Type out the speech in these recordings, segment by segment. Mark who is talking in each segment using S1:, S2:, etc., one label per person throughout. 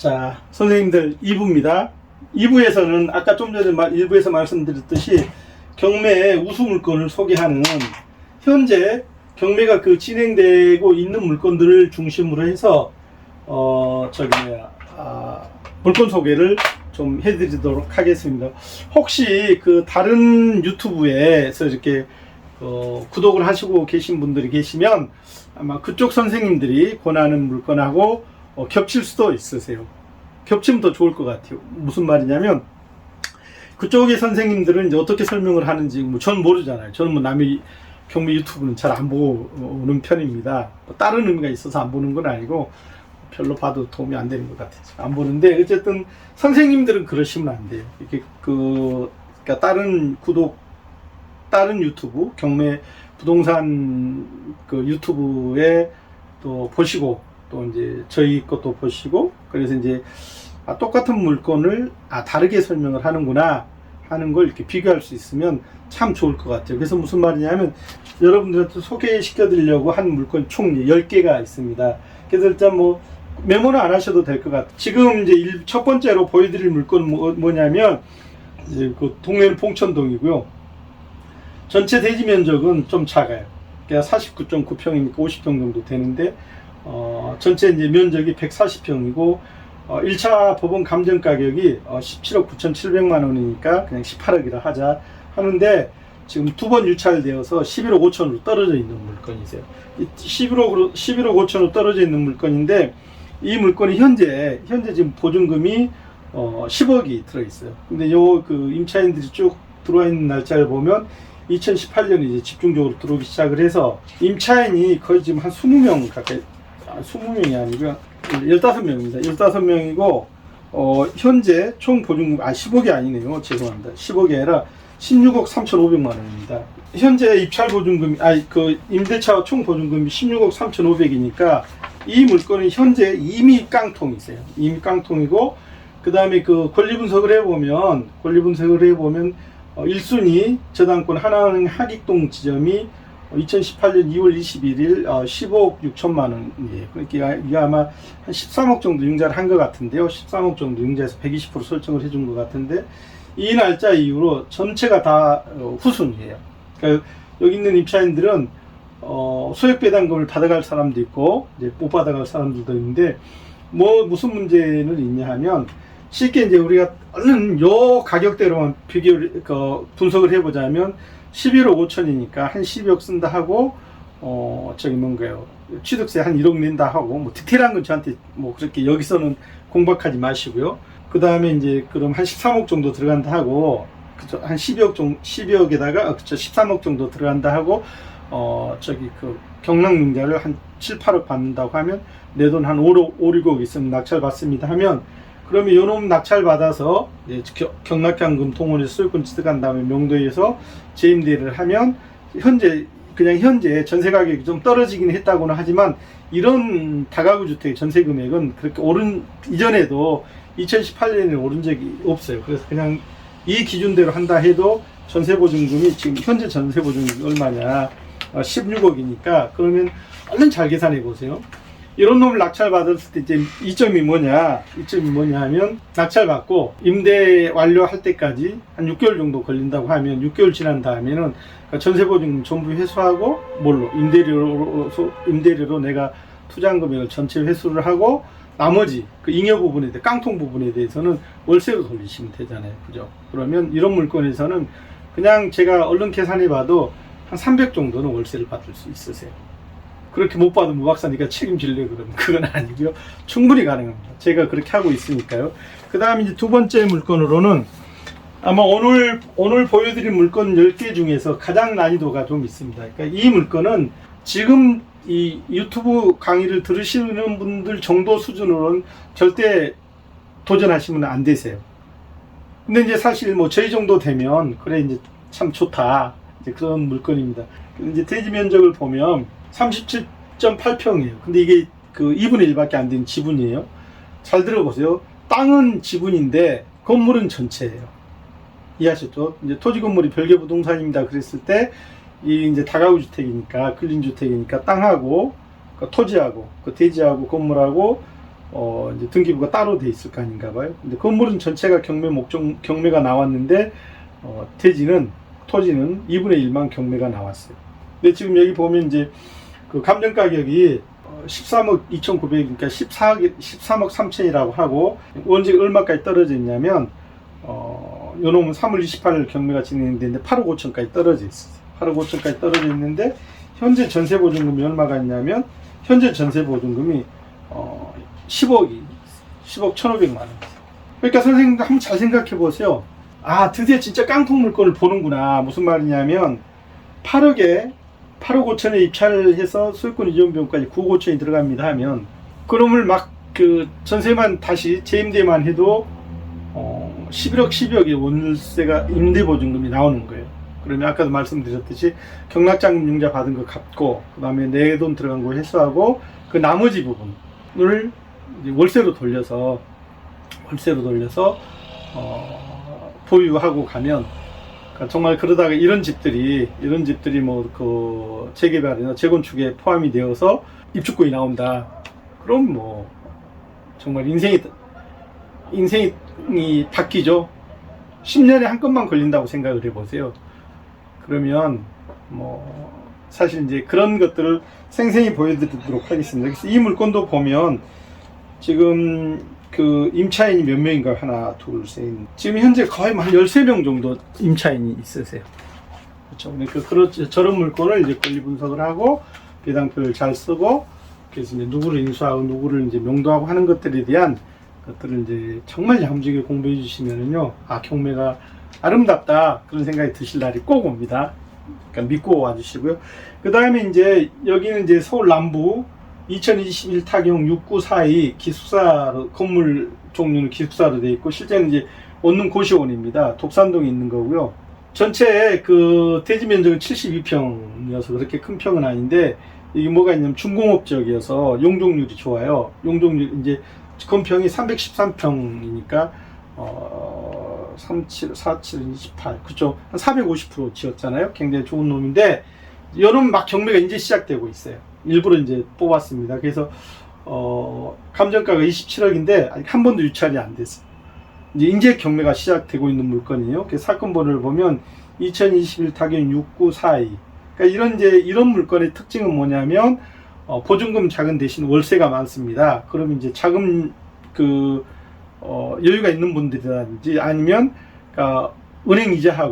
S1: 자, 선생님들 2부입니다. 2부에서는 아까 좀 전에 1부에서 말씀드렸듯이 경매의 우수 물건을 소개하는 현재 경매가 진행되고 있는 물건들을 중심으로 해서 물건 소개를 좀 해드리도록 하겠습니다. 혹시 다른 유튜브에서 이렇게 구독을 하시고 계신 분들이 계시면 아마 그쪽 선생님들이 권하는 물건하고 겹칠 수도 있으세요. 겹치면 더 좋을 것 같아요. 무슨 말이냐면 그쪽의 선생님들은 이제 어떻게 설명을 하는지 전 모르잖아요. 저는 남의 경매 유튜브는 잘 안 보는 편입니다. 다른 의미가 있어서 안 보는 건 아니고 별로 봐도 도움이 안 되는 것 같아서 안 보는데, 어쨌든 선생님들은 그러시면 안 돼요. 이렇게 그러니까 다른 유튜브 경매 부동산 유튜브에 또 보시고 또 이제 저희 것도 보시고, 그래서 이제 똑같은 물건을 다르게 설명을 하는구나 하는 걸 이렇게 비교할 수 있으면 참 좋을 것 같아요. 그래서 무슨 말이냐면 여러분들한테 소개시켜 드리려고 한 물건 총 10개가 있습니다. 그래서 일단 메모는 안 하셔도 될 것 같아요. 지금 이제 첫 번째로 보여드릴 물건 뭐냐면 이제 동네는 봉천동이고요. 전체 대지 면적은 좀 작아요. 그러니까 49.9평이니까 50평 정도 되는데, 전체 이제 면적이 140평이고, 1차 법원 감정 가격이 17억 9,700만 원이니까 그냥 18억이라 하자 하는데, 지금 두 번 유찰되어서 11억 5천으로 떨어져 있는 물건이세요. 11억 5천으로 떨어져 있는 물건인데, 이 물건이 현재 지금 보증금이 10억이 들어있어요. 근데 임차인들이 쭉 들어와 있는 날짜를 보면 2018년에 이제 집중적으로 들어오기 시작을 해서 임차인이 거의 지금 한 20명 가까이, 20명이 아니고요, 15명입니다. 15명이고, 현재 총 보증금, 10억이 아니네요. 죄송합니다. 10억이 아니라 16억 3,500만 원입니다. 현재 입찰 보증금이, 임대차 총 보증금이 16억 3,500이니까 이 물건은 현재 이미 깡통이세요. 이미 깡통이고, 그 다음에 권리 분석을 해보면 1순위 저당권 하나은행 하익동 지점이 2018년 2월 21일 15억 6천만 원이에요. 그러니까 이게 아마 한 13억 정도 융자를 한 것 같은데요. 13억 정도 융자해서 120% 설정을 해준 것 같은데, 이 날짜 이후로 전체가 다 후순위에요. 그러니까 여기 있는 입차인들은 소액 배당금을 받아갈 사람도 있고 이제 못 받아갈 사람들도 있는데, 무슨 문제는 있냐 하면, 쉽게 이제 우리가 얼른 요 가격대로만 분석을 해보자면 11억 5천이니까 한 12억 쓴다 하고, 취득세 한 1억 낸다 하고, 디테일한 건 저한테 그렇게 여기서는 공박하지 마시고요. 그 다음에 이제 그럼 한 13억 정도 들어간다 하고, 한 12억에다가 13억 정도 들어간다 하고, 경락융자를 한 7, 8억 받는다고 하면 내 돈 한 5, 6억 있으면 낙찰 받습니다 하면, 그러면 요놈 낙찰 받아서 경락현금 동원해서 소유권 취득한 다음에 명도에서 재임대를 하면, 현재 전세 가격이 좀 떨어지긴 했다고는 하지만, 이런 다가구 주택 전세 금액은 그렇게 이전에도 2018년에 오른 적이 없어요. 그래서 그냥 이 기준대로 한다 해도 전세 보증금이 지금 현재 전세 보증금이 얼마냐, 16억이니까 그러면 얼른 잘 계산해 보세요. 이런 놈을 낙찰 받았을 때 이제 이점이 뭐냐 하면, 낙찰 받고 임대 완료할 때까지 한 6개월 정도 걸린다고 하면, 6개월 지난 다음에는 전세 보증금 전부 회수하고, 임대료로 내가 투자한 금액을 전체 회수를 하고, 나머지 잉여 부분에 대해, 깡통 부분에 대해서는 월세로 돌리시면 되잖아요. 그죠? 그러면 이런 물건에서는 그냥 제가 얼른 계산해 봐도 한 300 정도는 월세를 받을 수 있으세요. 그렇게 못 받으면 무박사니까 책임질래 그러면 그건 아니고요. 충분히 가능합니다. 제가 그렇게 하고 있으니까요. 그 다음에 이제 두 번째 물건으로는, 아마 오늘 보여드린 물건 10개 중에서 가장 난이도가 좀 있습니다. 그러니까 이 물건은 지금 이 유튜브 강의를 들으시는 분들 정도 수준으로는 절대 도전하시면 안 되세요. 근데 이제 사실 저희 정도 되면 그래 이제 참 좋다, 이제 그런 물건입니다. 이제 대지 면적을 보면 37.8평이에요. 근데 이게 2분의 1밖에 안 되는 지분이에요. 잘 들어보세요. 땅은 지분인데 건물은 전체예요. 이해하셨죠? 이제 토지 건물이 별개 부동산입니다 그랬을 때, 이 이제 다가구 주택이니까, 근린 주택이니까 땅하고 토지하고 대지하고 건물하고 이제 등기부가 따로 돼 있을 거 아닌가 봐요. 근데 건물은 전체가 경매가 나왔는데, 토지는 2분의 1만 경매가 나왔어요. 근데 지금 여기 보면 이제 그 감정 가격이 13억 2,900이니까 13억 3천이라고 하고, 언제 얼마까지 떨어져 있냐면, 요 놈은 3월 28일 경매가 진행됐는데 8억 5천까지 떨어져 있어요. 8억 5천까지 떨어져 있는데, 현재 전세 보증금이 얼마가 있냐면, 현재 전세 보증금이 10억 1,500만 원. 그러니까 선생님도 한번 잘 생각해 보세요. 아, 드디어 진짜 깡통 물건을 보는구나. 무슨 말이냐면 8억 5천에 입찰을 해서 소유권 이전 비용까지 9억 5천이 들어갑니다 하면, 그놈을 막 그 전세만 다시 재임대만 해도 11억 12억의 월세가 임대보증금이 나오는 거예요. 그러면 아까도 말씀드렸듯이 경락장융자 받은 거 갚고, 그 다음에 내 돈 들어간 거 회수하고, 그 나머지 부분을 이제 월세로 돌려서 보유하고 가면, 그러니까 정말 그러다가 이런 집들이 뭐 그 재개발이나 재건축에 포함이 되어서 입주권이 나온다. 그럼 뭐 정말 인생이 바뀌죠. 10년에 한 건만 걸린다고 생각을 해보세요. 그러면 뭐 사실 이제 그런 것들을 생생히 보여드리도록 하겠습니다. 그래서 이 물건도 보면 지금 그 임차인이 몇 명인가, 하나, 둘, 셋. 지금 현재 거의 한 13명 정도 임차인이 있으세요. 그렇죠. 저런 물건을 이제 권리 분석을 하고, 배당표를 잘 쓰고, 그래서 이제 누구를 인수하고, 누구를 이제 명도하고 하는 것들에 대한 것들을 이제 정말 야무지게 공부해 주시면은요, 아, 경매가 아름답다. 그런 생각이 드실 날이 꼭 옵니다. 그러니까 믿고 와주시고요. 그 다음에 이제 여기는 이제 서울 남부 2021 타경 6942 기숙사로, 건물 종류는 기숙사로 되어 있고, 실제는 이제 원룸 고시원입니다. 독산동에 있는 거고요. 전체 그 대지 면적은 72평이어서 그렇게 큰 평은 아닌데, 이게 뭐가 있냐면 중공업 지역이어서 용적률이 좋아요. 용적률 이제 건평이 313평이니까 37, 47, 28, 그쵸? 한 450% 지었잖아요. 굉장히 좋은 놈인데, 여름 막 경매가 이제 시작되고 있어요. 일부러 이제 뽑았습니다. 그래서 감정가가 27억인데 아직 한 번도 유찰이 안 됐어요. 이제 경매가 시작되고 있는 물건이에요. 그 사건 번호를 보면 2021 타경 6942. 그러니까 이런 물건의 특징은 뭐냐면, 보증금 작은 대신 월세가 많습니다. 그러면 이제 자금 여유가 있는 분들이라든지, 아니면 은행 이자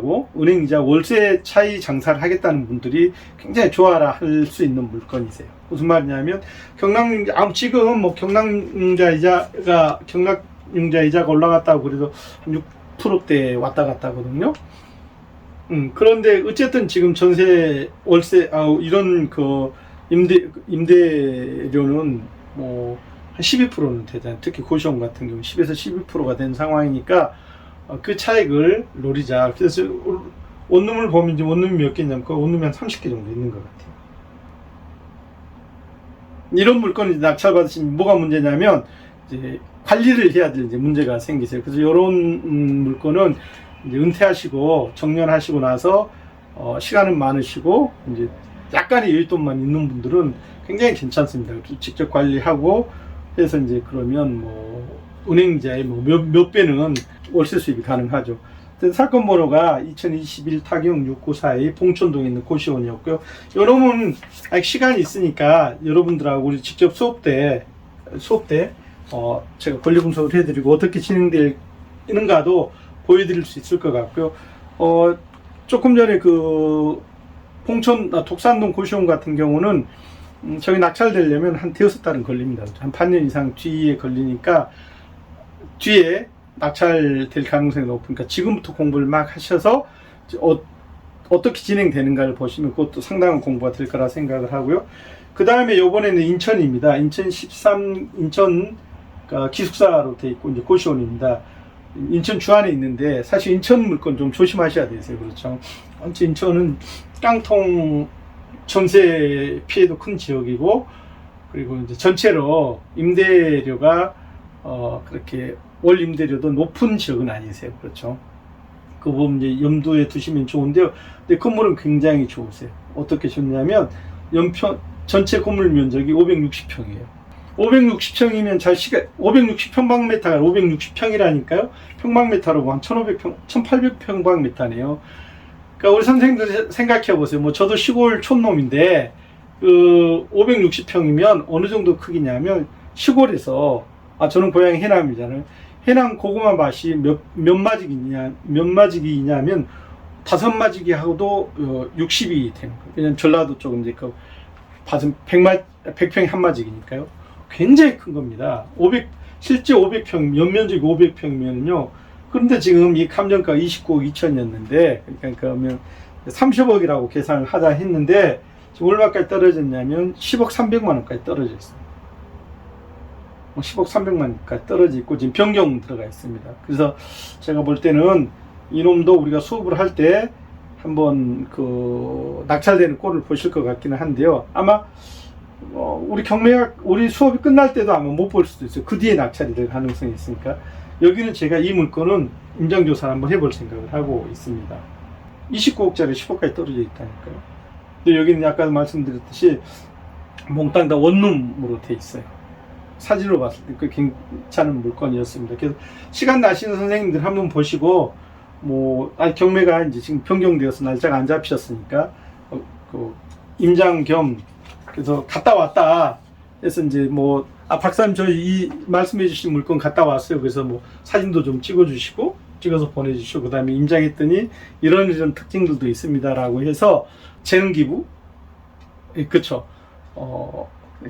S1: 월세 차이 장사를 하겠다는 분들이 굉장히 좋아라 할 수 있는 물건이세요. 무슨 말이냐면, 지금 뭐 경락융자 이자가 올라갔다고 그래도 6%대 왔다 갔다 하거든요. 그런데 어쨌든 지금 전세, 월세, 이런 그 임대료는 뭐 한 12%는 되잖아요. 특히 고시원 같은 경우 10에서 12%가 된 상황이니까, 그 차익을 노리자. 그래서 원룸을 보면 이제 원룸이 몇 개냐면, 그 원룸이 한 30개 정도 있는 것 같아요. 이런 물건이 낙찰받으시면 뭐가 문제냐면, 이제 관리를 해야 될 이제 문제가 생기세요. 그래서 이런 물건은 이제 은퇴하시고 정년하시고 나서 시간은 많으시고 이제 약간의 여윳돈만 있는 분들은 굉장히 괜찮습니다. 직접 관리하고 해서 이제 그러면 뭐 은행이자의 뭐 몇 배는 월세 수입이 가능하죠. 사건 번호가 2021 타경 6942 봉천동에 있는 고시원이었고요. 여러분 아직 시간이 있으니까 여러분들하고 우리 직접 수업 때 제가 권리 분석을 해드리고 어떻게 진행되는가도 보여드릴 수 있을 것 같고요. 조금 전에 그 독산동 고시원 같은 경우는 저기 낙찰되려면 한 대여섯 달은 걸립니다. 한 반년 이상 뒤에 걸리니까, 뒤에 낙찰될 가능성이 높으니까 지금부터 공부를 막 하셔서 어떻게 진행되는가를 보시면 그것도 상당한 공부가 될 거라 생각을 하고요. 그 다음에 요번에는 인천입니다. 인천 기숙사로 돼 있고 이제 고시원입니다. 인천 주안에 있는데, 사실 인천 물건 좀 조심하셔야 되세요. 그렇죠. 인천은 깡통 전세 피해도 큰 지역이고, 그리고 이제 전체로 임대료가 그렇게 월 임대료도 높은 지역은 아니세요. 그렇죠. 그 부분 이제 염두에 두시면 좋은데요. 근데 건물은 굉장히 좋으세요. 어떻게 좋냐면 전체 건물 면적이 560평이에요. 560평이면 560평방미터가 560평이라니까요. 평방미터로 한 1500평, 1800평방미터네요. 그러니까 우리 선생님들 생각해 보세요. 뭐 저도 시골 촌놈인데 그 560평이면 어느 정도 크기냐면 시골에서 저는 고향이 해남이잖아요. 해남 고구마 밭이 몇 마지기냐면 5마지기하고도 60이 되는 거예요. 왜냐면 전라도 쪽은 이제 그 밭은 100평이 한 마지기니까요. 굉장히 큰 겁니다. 실제 500평, 연면적이 500평이면요. 그런데 지금 이 감정가가 29억 2천이었는데, 그러면 30억이라고 계산을 하자 했는데, 지금 얼마까지 떨어졌냐면 10억 300만 원까지 떨어져 있어요. 10억 300만 원까지 떨어져 있고, 지금 변경 들어가 있습니다. 그래서 제가 볼 때는 이놈도 우리가 수업을 할 때 한번 그 낙찰되는 꼴을 보실 것 같기는 한데요. 아마 우리 수업이 끝날 때도 아마 못 볼 수도 있어요. 그 뒤에 낙찰이 될 가능성이 있으니까. 여기는 제가 이 물건은 임장조사를 한번 해볼 생각을 하고 있습니다. 29억짜리 10억까지 떨어져 있다니까요. 근데 여기는 아까 말씀드렸듯이 몽땅 다 원룸으로 돼 있어요. 사진으로 봤을 때 그 괜찮은 물건이었습니다. 그래서 시간 나시는 선생님들 한번 보시고 경매가 이제 지금 변경되어서 날짜가 안 잡히셨으니까 그 임장 겸 그래서 갔다 왔다 해서 이제 박사님 저희 이 말씀해 주신 물건 갔다 왔어요. 그래서 사진도 좀 찍어 주시고 찍어서 보내주시고 그 다음에 임장했더니 이런 특징들도 있습니다라고 해서 재능기부, 그쵸,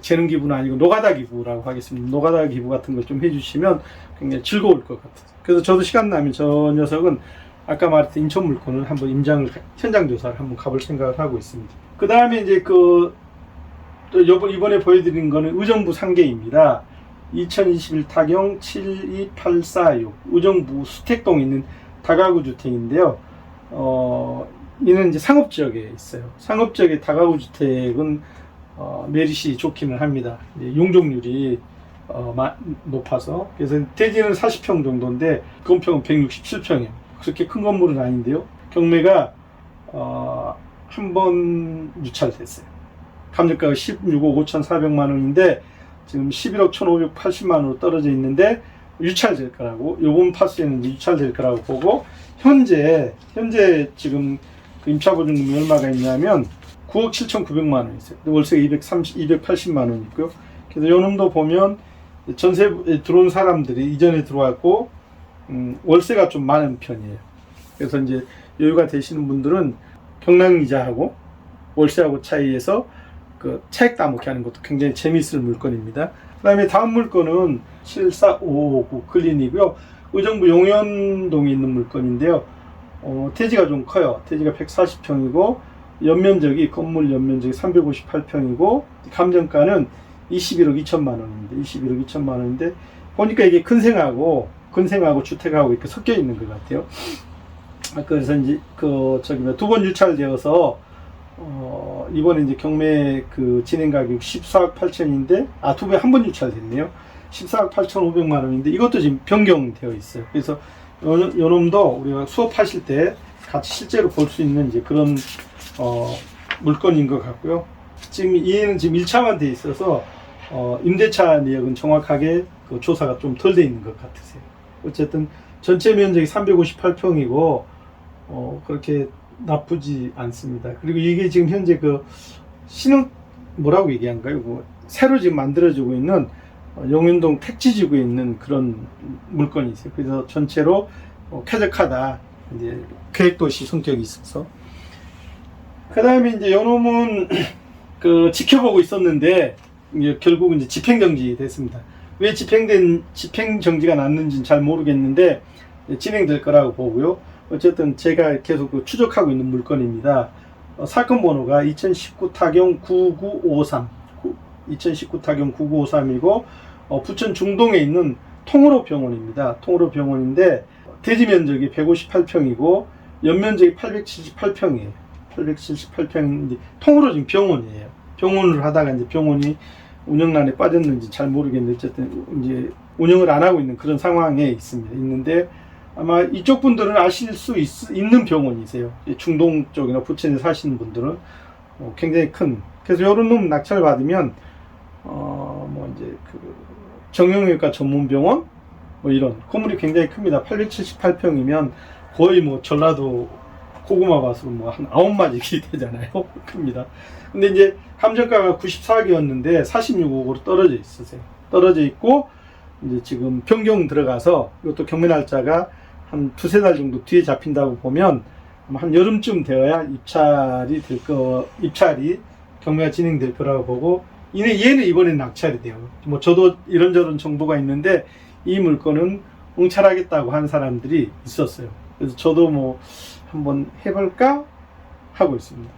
S1: 재능기부는 아니고 노가다 기부라고 하겠습니다. 노가다 기부 같은 거 좀 해주시면 굉장히 즐거울 것 같아요. 그래서 저도 시간 나면 저 녀석은 아까 말했던 인천 물건을 한번 현장 조사를 한번 가볼 생각을 하고 있습니다. 그 다음에 이제 이번에 보여드린 거는 의정부 상계입니다. 2021 타경 72846 의정부 수택동에 있는 다가구 주택인데요. 이는 이제 상업지역에 있어요. 상업지역의 다가구 주택은 메리시 좋기는 합니다. 용적률이 높아서 그래서 대지는 40평 정도인데 건평은 167평이에요. 그렇게 큰 건물은 아닌데요. 경매가 한 번 유찰됐어요. 감정가가 16억 5,400만 원인데 지금 11억 1,580만 원으로 떨어져 있는데 유찰될 거라고, 요번 파스에는 유찰될 거라고 보고, 현재 지금 그 임차보증금이 얼마가 있냐면 9억 7,900만 원 있어요. 월세가 280만 원 있고요. 그래서 요 놈도 보면 전세 들어온 사람들이 이전에 들어왔고 월세가 좀 많은 편이에요. 그래서 이제 여유가 되시는 분들은 경락이자하고 월세하고 차이에서 그 차익 따먹기 하는 것도 굉장히 재미있을 물건입니다. 그 다음에 다음 물건은 74559 클린이고요. 의정부 용현동에 있는 물건인데요. 대지가 좀 커요. 대지가 140평이고 건물 연면적이 358평이고 감정가는 21억 2천만 원입니다. 21억 2천만 원인데 보니까 이게 근생하고 주택하고 이렇게 섞여 있는 것 같아요. 그래서 이제 두 번 유찰되어서 이번에 이제 경매 진행 가격 14억 8천인데 두 배 한 번 유찰됐네요. 14억 8,500만 원인데 이것도 지금 변경되어 있어요. 그래서 요 놈도 우리가 수업하실 때 같이 실제로 볼 수 있는 이제 그런 물건인 것 같고요. 지금 얘는 지금 1차만 돼 있어서 임대차 내역은 정확하게 그 조사가 좀 덜 돼 있는 것 같으세요. 어쨌든 전체 면적이 358평이고 그렇게 나쁘지 않습니다. 그리고 이게 지금 현재 뭐라고 얘기한가요? 새로 지금 만들어지고 있는 용현동 택지지구에 있는 그런 물건이 있어요. 그래서 전체로 쾌적하다. 이제 계획도시 성격이 있어서. 그 다음에 이제 요놈은 지켜보고 있었는데 결국 이제 집행정지 됐습니다. 왜 집행정지가 났는지는 잘 모르겠는데 진행될 거라고 보고요. 어쨌든 제가 계속 추적하고 있는 물건입니다. 사건 번호가 2019 타경 9953 2019 타경 9953이고 부천 중동에 있는 통으로 병원입니다. 통으로 병원인데 대지 면적이 158평이고 연면적이 878평이에요. 878평인데 통으로 지금 병원이에요. 병원을 하다가 이제 병원이 운영난에 빠졌는지 잘 모르겠는데 어쨌든 이제 운영을 안 하고 있는 그런 상황에 있는데 아마 이쪽 분들은 아실 수 있는 병원이세요. 중동 쪽이나 부천에 사시는 분들은 굉장히 큰. 그래서 이런 놈 낙찰 받으면 뭐 이제 그 정형외과 전문병원 뭐 이런 건물이 굉장히 큽니다. 878평이면 거의 뭐 전라도 고구마 밭으로 뭐 한 9마디기 되잖아요. 큽니다. 근데 이제 감정가가 94억이었는데 46억으로 떨어져 있으세요. 떨어져 있고 이제 지금 변경 들어가서 이것도 경매 날짜가 한 두세 달 정도 뒤에 잡힌다고 보면 한 여름쯤 되어야 입찰이 경매가 진행될 거라고 보고, 얘는 이번에 낙찰이 돼요. 뭐 저도 이런저런 정보가 있는데 이 물건은 응찰하겠다고 한 사람들이 있었어요. 그래서 저도 뭐 한번 해볼까 하고 있습니다.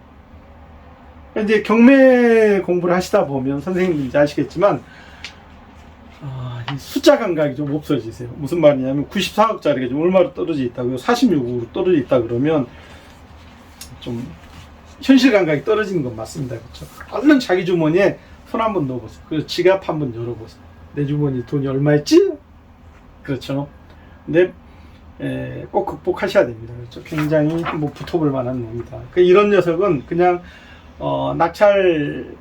S1: 이제 경매 공부를 하시다 보면 선생님들 이제 아시겠지만 이 숫자 감각이 좀 없어지세요. 무슨 말이냐면 94억짜리가 좀 얼마로 떨어져 있다고요? 46억으로 떨어져 있다 그러면 좀 현실 감각이 떨어지는 건 맞습니다. 그렇죠? 얼른 자기 주머니에 손 한번 넣어보세요. 그리고 지갑 한번 열어보세요. 내 주머니 돈이 얼마 있지? 그렇죠. 근데 꼭 극복하셔야 됩니다. 그렇죠? 굉장히 한번 붙어볼 만한 놈이다. 이런 녀석은 그냥 낙찰만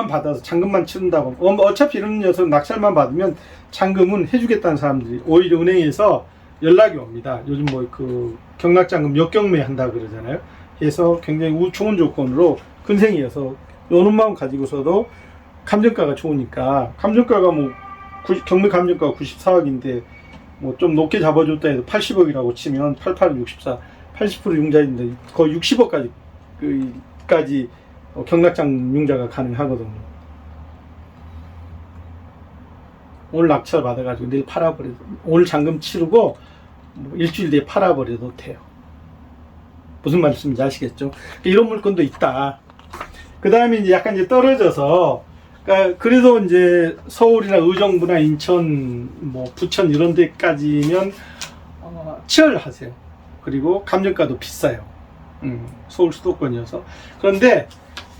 S1: 받아서 잔금만 치른다고, 어차피 이런 녀석은 낙찰만 받으면 잔금은 해주겠다는 사람들이 오히려 은행에서 연락이 옵니다. 요즘 뭐 그 경락잔금 역경매 한다 그러잖아요. 그래서 굉장히 좋은 조건으로 근생이어서 요런 마음 가지고서도 감정가가 좋으니까, 감정가가 뭐 경매 감정가가 94억인데 뭐 좀 높게 잡아줬다 해도 80억이라고 치면 88, 64, 80% 융자인데 거의 60억까지 경락장 융자가 가능하거든요. 오늘 낙찰 받아가지고 내일 팔아버려도, 오늘 잔금 치르고 뭐 일주일 뒤에 팔아버려도 돼요. 무슨 말씀인지 아시겠죠? 이런 물건도 있다. 그 다음에 이제 약간 이제 떨어져서, 그러니까 그래도 이제 서울이나 의정부나 인천, 뭐 부천 이런 데까지면 치열하세요. 그리고 감정가도 비싸요. 서울 수도권이어서. 그런데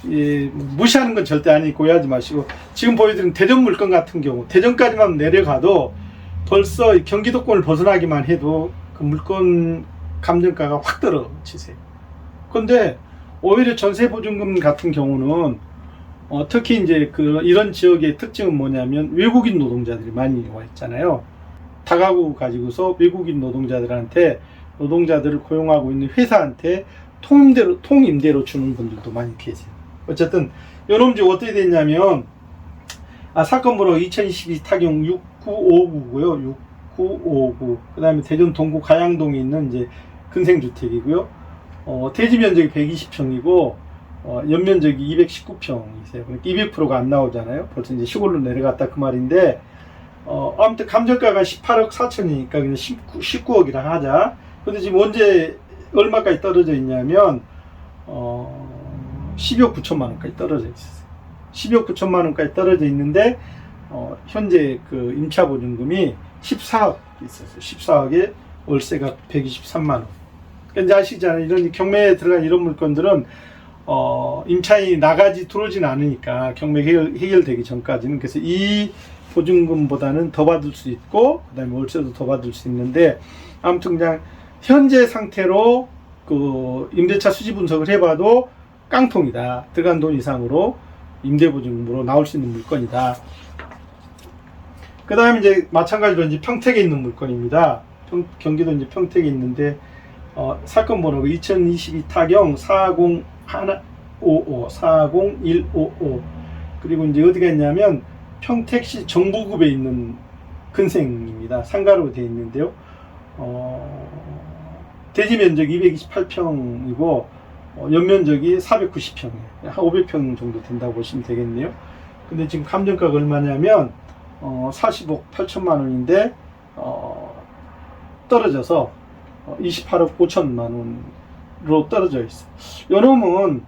S1: 무시하는 건 절대 아니고 오해하지 마시고, 지금 보여드린 대전 물건 같은 경우 대전까지만 내려가도 벌써 경기도권을 벗어나기만 해도 그 물건 감정가가 확 떨어지세요. 그런데 오히려 전세보증금 같은 경우는 특히 이제 이런 지역의 특징은 뭐냐면 외국인 노동자들이 많이 와 있잖아요. 다가구 가지고서 외국인 노동자들을 고용하고 있는 회사한테 통임대로 주는 분들도 많이 계세요. 어쨌든 요놈집 어떻게 됐냐면, 사건 번호 2022 타경 6959고요. 6959. 그 다음에 대전 동구 가양동에 있는 이제 근생주택이고요. 대지 면적이 120평이고 연면적이 219평이세요. 그러니까 200%가 안 나오잖아요. 벌써 이제 시골로 내려갔다 그 말인데, 아무튼 감정가가 18억 4천이니까 그냥 19억이라 하자. 근데 지금 언제 얼마까지 떨어져 있냐면 12억 9천만 원까지 떨어져 있어요. 12억 9천만 원까지 떨어져 있는데 현재 그 임차보증금이 14억 있었어요. 14억에 월세가 123만 원. 그러니까 이제 아시잖아요. 이런 경매에 들어간 이런 물건들은 임차인이 나가지 들어오진 않으니까 경매 해결되기 전까지는. 그래서 이 보증금보다는 더 받을 수 있고 그 다음에 월세도 더 받을 수 있는데, 아무튼 그냥 현재 상태로 그 임대차 수지 분석을 해봐도 깡통이다. 들어간 돈 이상으로 임대보증금으로 나올 수 있는 물건이다. 그 다음에 이제 마찬가지로 이제 평택에 있는 물건입니다. 경기도 이제 평택에 있는데 사건 번호가 2022 타경 40155 그리고 이제 어디가 있냐면 평택시 정부급에 있는 근생입니다. 상가로 되어 있는데요. 대지 면적이 228평이고 연면적이 490평이에요. 한 500평 정도 된다고 보시면 되겠네요. 근데 지금 감정가가 얼마냐면 40억 8천만 원인데 떨어져서 28억 5천만 원으로 떨어져 있어요. 요놈은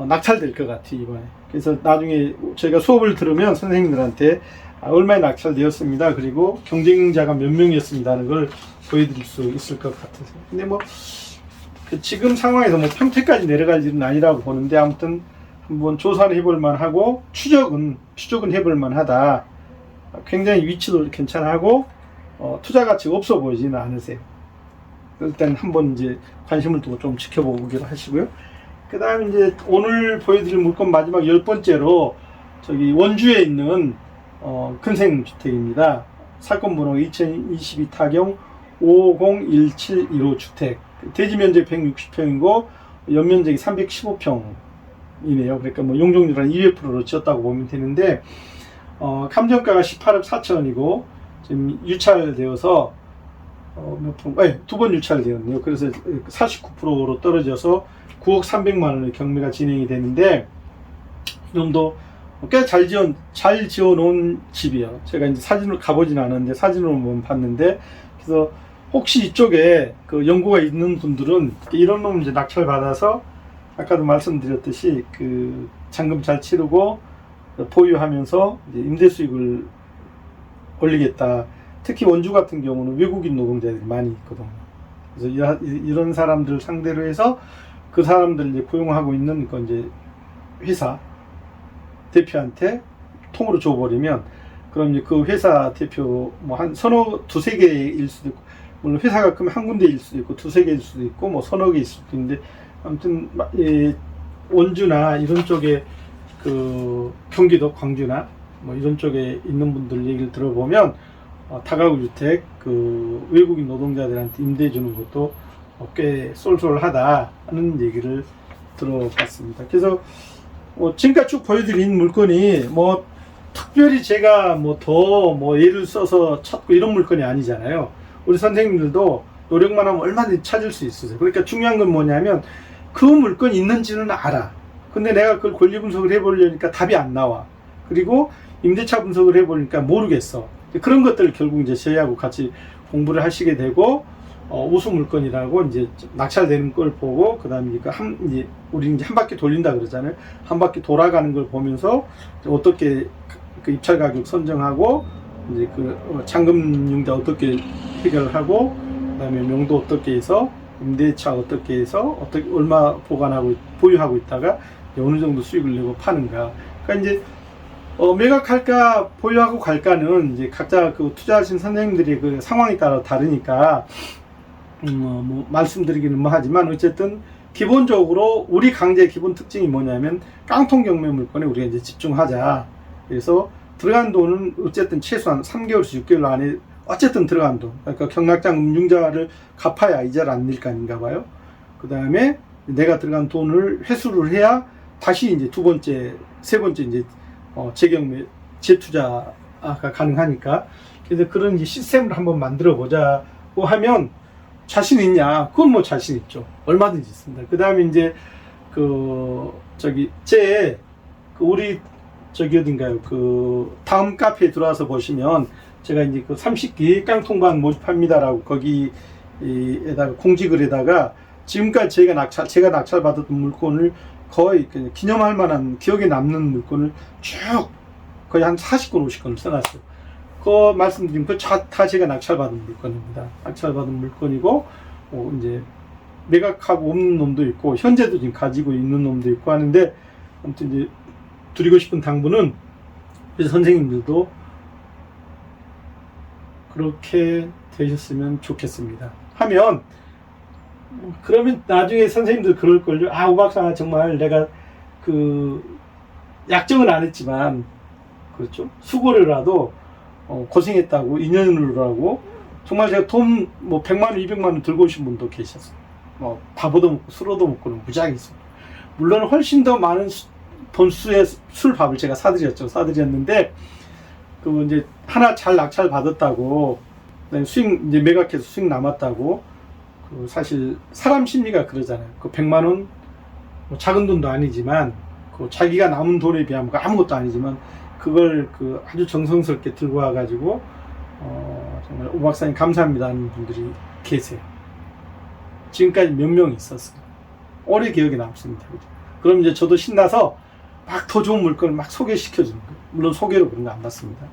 S1: 낙찰될 것 같아요, 이번에. 그래서 나중에 저희가 수업을 들으면 선생님들한테 얼마에 낙찰되었습니다. 그리고 경쟁자가 몇 명이었습니다 하는 걸 보여드릴 수 있을 것 같아서. 근데 뭐 지금 상황에서 뭐 평택까지 내려갈 일은 아니라고 보는데, 아무튼 한번 조사를 해볼 만하고 추적은 해볼 만하다. 굉장히 위치도 괜찮하고 투자 가치가 없어 보이지는 않으세요. 일단 한번 이제 관심을 두고 좀 지켜보기로 하시고요. 그 다음에 이제 오늘 보여드릴 물건 마지막 10번째로 저기 원주에 있는 근생주택입니다. 사건 번호가 2022 타경 501715 주택. 대지 면적 160평이고 연면적이 315평이네요. 그러니까 뭐 용적률 한 200%로 지었다고 보면 되는데 감정가가 18억 4천원이고 지금 유찰되어서 두 번 유찰되었네요. 그래서 49%로 떨어져서 9억 300만 원의 경매가 진행이 되는데 이놈도 꽤 잘 지어 놓은 집이에요. 제가 이제 사진을 가보진 않았는데 사진으로 봤는데, 그래서 혹시 이쪽에 그 연고가 있는 분들은 이런 놈 이제 낙찰 받아서 아까도 말씀드렸듯이 그 잔금 잘 치르고 보유하면서 이제 임대 수익을 올리겠다. 특히 원주 같은 경우는 외국인 노동자들이 많이 있거든요. 그래서 이런 사람들 상대로 해서 그 사람들 이제 고용하고 있는 그 이제 회사 대표한테 통으로 줘버리면, 그럼 이제 그 회사 대표 뭐 한 두세 개일 수도 있고, 물론 회사가 크면 한 군데일 수도 있고 두세 개일 수도 있고 뭐 서너 개일 수도 있는데, 아무튼 원주나 이런 쪽에 그 경기도 광주나 뭐 이런 쪽에 있는 분들 얘기를 들어보면 다가구 주택 그 외국인 노동자들한테 임대해 주는 것도 꽤 쏠쏠하다는 얘기를 들어봤습니다. 그래서 지금까지 쭉 보여드린 물건이 뭐 특별히 제가 뭐 더 뭐 예를 써서 찾고 이런 물건이 아니잖아요. 우리 선생님들도 노력만 하면 얼마든지 찾을 수 있어요. 그러니까 중요한 건 뭐냐면 그 물건이 있는지는 알아. 근데 내가 그걸 권리 분석을 해보려니까 답이 안 나와. 그리고 임대차 분석을 해보니까 모르겠어. 그런 것들을 결국 이제 저희하고 같이 공부를 하시게 되고, 우수 물건이라고 이제 낙찰되는 걸 보고, 그 다음에 이제 우리 이제 한 바퀴 돌린다 그러잖아요. 한 바퀴 돌아가는 걸 보면서 어떻게 그 입찰 가격 선정하고, 이제 그 잔금융자 어떻게 해결하고, 그 다음에 명도 어떻게 해서, 임대차 어떻게 해서, 어떻게 얼마 보유하고 있다가 어느 정도 수익을 내고 파는가. 그러니까 이제 매각할까 보유하고 갈까는 이제 각자 그 투자하신 선생님들이 그 상황에 따라 다르니까 뭐 말씀드리기는 뭐 하지만, 어쨌든 기본적으로 우리 강제의 기본 특징이 뭐냐면 깡통 경매 물건에 우리가 이제 집중하자. 그래서 들어간 돈은 어쨌든 최소한 3개월에서 6개월 안에 어쨌든 들어간 돈, 그러니까 경락장 융자를 갚아야 이자를 안 낼 거 아닌가 봐요. 그 다음에 내가 들어간 돈을 회수를 해야 다시 이제 두 번째, 세 번째 이제 재경매, 재투자가 가능하니까. 그래서 그런 이제 시스템을 한번 만들어 보자고 하면 자신 있냐? 그건 뭐 자신 있죠. 얼마든지 있습니다. 그 다음에 이제 우리 어딘가요? 그 다음 카페에 들어와서 보시면 제가 이제 그 30기 깡통반 모집합니다라고 거기에다가 공지글에다가 지금까지 제가 낙찰 받았던 물건을 거의 기념할 만한 기억에 남는 물건을 쭉 거의 한 40건 50건을 써놨어요. 그 말씀드린 거 다 제가 낙찰받은 물건입니다. 낙찰받은 물건이고 이제 매각하고 없는 놈도 있고 현재도 지금 가지고 있는 놈도 있고 하는데, 아무튼 이제 드리고 싶은 당부는 선생님들도 그렇게 되셨으면 좋겠습니다. 하면 그러면 나중에 선생님들 그럴걸요. 오 박사 정말 내가 약정은 안 했지만 그렇죠, 수고를라도 고생했다고, 인연으로라고 정말 제가 돈 뭐 100만원 200만원 들고 오신 분도 계셨어요. 밥 얻어먹고 술 얻어먹고는 무지하게 있어요. 물론 훨씬 더 많은 돈수의 밥을 제가 사드렸는데 그 이제 하나 잘 낙찰 받았다고 수익 이제 매각해서 수익 남았다고, 그 사실 사람 심리가 그러잖아요. 그 100만원 뭐 작은 돈도 아니지만 그 자기가 남은 돈에 비하면 아무것도 아니지만 그걸 아주 정성스럽게 들고 와가지고 정말 오 박사님 감사합니다 하는 분들이 계세요. 지금까지 몇 명 있었어요. 오래 기억에 남습니다. 그럼 이제 저도 신나서 막 더 좋은 물건을 막 소개시켜주는 거예요. 물론 소개로 그런 거 안 받습니다.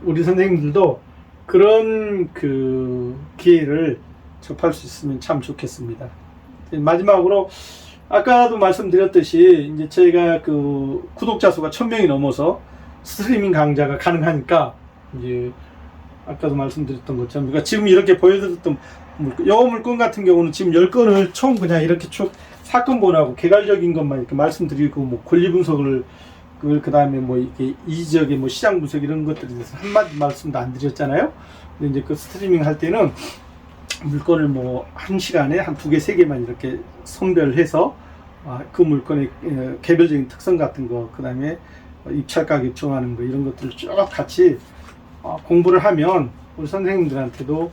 S1: 우리 선생님들도 그런 기회를 접할 수 있으면 참 좋겠습니다. 마지막으로 아까도 말씀드렸듯이 이제 저희가 구독자 수가 1000명이 넘어서 스트리밍 강좌가 가능하니까, 이제 아까도 말씀드렸던 것처럼 그러니까 지금 이렇게 보여드렸던 물건 같은 경우는 지금 10건을 총 그냥 이렇게 쭉 사건 번호하고 개괄적인 것만 이렇게 말씀드리고 뭐 권리 분석을 그걸 그 다음에 뭐 이게 이지역의 뭐 시장 분석 이런 것들에 대해서 한마디 말씀도 안 드렸잖아요. 근데 이제 그 스트리밍 할 때는 물건을 뭐 한 시간에 한 2개, 3개만 이렇게 선별해서 그 물건의 개별적인 특성 같은 거, 그 다음에 입찰 가격 정하는 거 이런 것들을 쭉 같이 공부를 하면 우리 선생님들한테도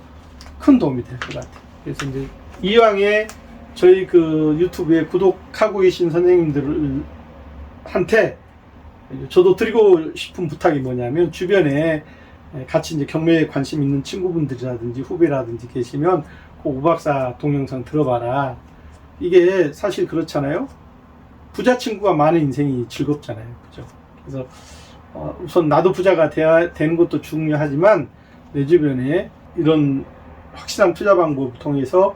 S1: 큰 도움이 될 것 같아요. 그래서 이제 이왕에 저희 그 유튜브에 구독하고 계신 선생님들한테 저도 드리고 싶은 부탁이 뭐냐면, 주변에 같이 이제 경매에 관심 있는 친구분들이라든지 후배라든지 계시면 꼭 오박사 동영상 들어봐라. 이게 사실 그렇잖아요. 부자 친구가 많은 인생이 즐겁잖아요. 그죠? 그래서 우선 나도 부자가 되는 것도 중요하지만 내 주변에 이런 확실한 투자 방법을 통해서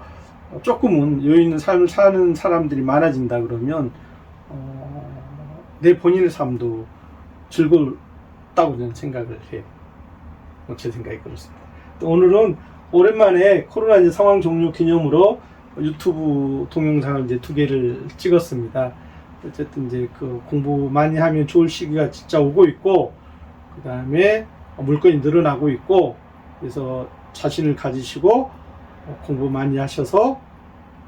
S1: 조금은 여유 있는 삶을 사는 사람들이 많아진다 그러면 내 본인의 삶도 즐겁다고 저는 생각을 해요. 제 생각이 그렇습니다. 또 오늘은 오랜만에 코로나 이제 상황 종료 기념으로 유튜브 동영상을 이제 2개를 찍었습니다. 어쨌든 이제 그 공부 많이 하면 좋을 시기가 진짜 오고 있고, 그 다음에 물건이 늘어나고 있고, 그래서 자신을 가지시고 공부 많이 하셔서,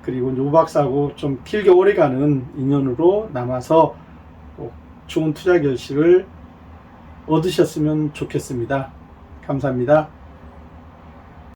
S1: 그리고 이제 오박사하고 좀 길게 오래가는 인연으로 남아서 좋은 투자 결실을 얻으셨으면 좋겠습니다. 감사합니다.